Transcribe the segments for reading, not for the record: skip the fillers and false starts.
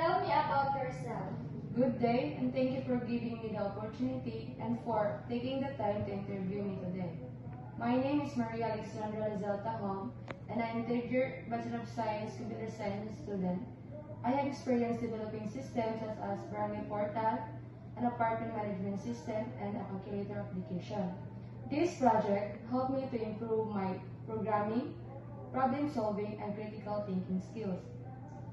Tell me about yourself. Good day, and thank you for giving me the opportunity and for taking the time to interview me today. My name is Maria Alexandra Rizal Tahong, and I am third year Bachelor of Science Computer Science student. I have experience developing systems such as barangay portal, an apartment management system, and a calculator application. This project helped me to improve my programming, problem solving, and critical thinking skills.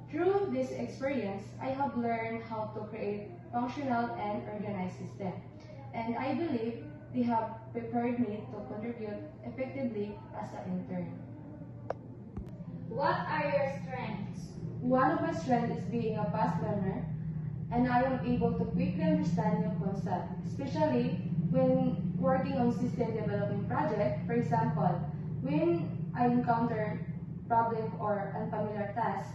Through this experience, I have learned how to create functional and organized systems, and I believe they have prepared me to contribute effectively as an intern. What are your strengths? One of my strengths is being a fast learner, and I am able to quickly understand new concepts, especially when working on system development project. For example, when I encounter problem or unfamiliar tasks,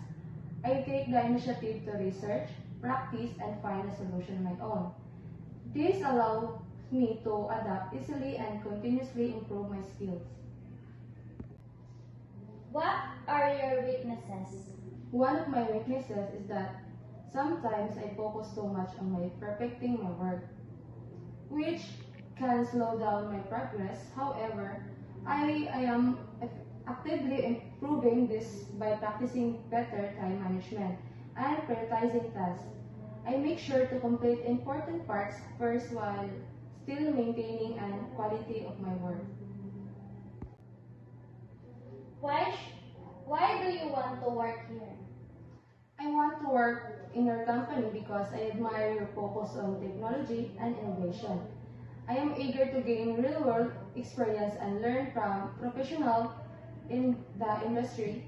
I take the initiative to research, practice, and find a solution on my own. This allows me to adapt easily and continuously improve my skills. What are your weaknesses? One of my weaknesses is that sometimes I focus too much on my perfecting my work, which can slow down my progress. However, I am actively improving this by practicing better time management and prioritizing tasks. I make sure to complete important parts first while still maintaining an quality of my work. Why do you want to work here? I want to work in your company because I admire your focus on technology and innovation. I am eager to gain real-world experience and learn from professionals in the industry.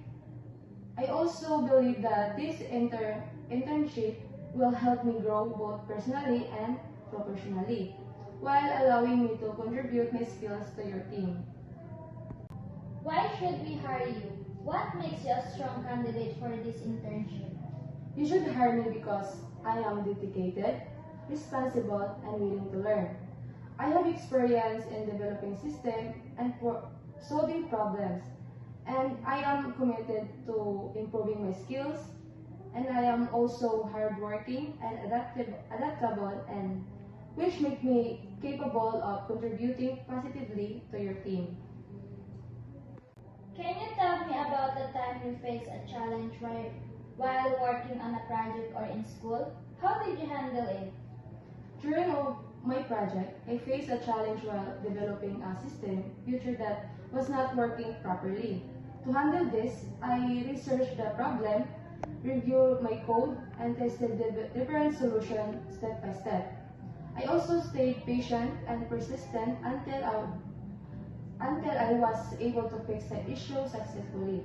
I also believe that this internship will help me grow both personally and professionally, while allowing me to contribute my skills to your team. Why should we hire you? What makes you a strong candidate for this internship? You should hire me because I am dedicated, responsible, and willing to learn. I have experience in developing systems and solving problems, and I am committed to improving my skills, and I am also hardworking and adaptable, and which make me capable of contributing positively to your team. Can you tell me about the time you faced a challenge while working on a project or in school? How did you handle it? During my project, I faced a challenge while developing a system feature that was not working properly. To handle this, I researched the problem, reviewed my code, and tested the different solutions step by step. I also stayed patient and persistent until I was able to fix the issue successfully.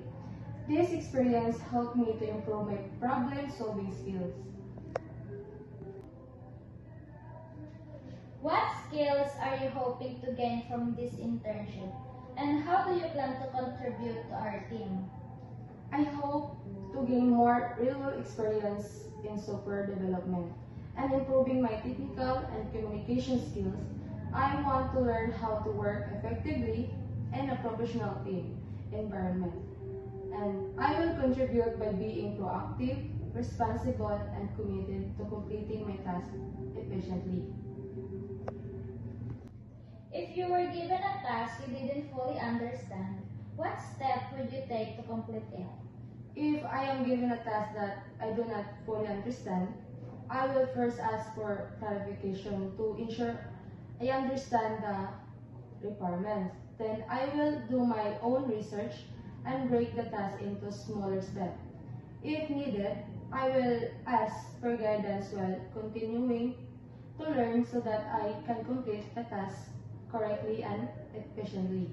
This experience helped me to improve my problem-solving skills. What skills are you hoping to gain from this internship? And how do you plan to contribute to our team? I hope to gain more real-world experience in software development and improving my technical and communication skills. I want to learn how to work effectively in a professional team environment. And I will contribute by being proactive, responsible, and committed to completing my task efficiently. If you were given a task you didn't fully understand, what step would you take to complete it? If I am given a task that I do not fully understand, I will first ask for clarification to ensure I understand the requirements. Then I will do my own research and break the task into smaller steps. If needed, I will ask for guidance while continuing to learn so that I can complete the task correctly and efficiently.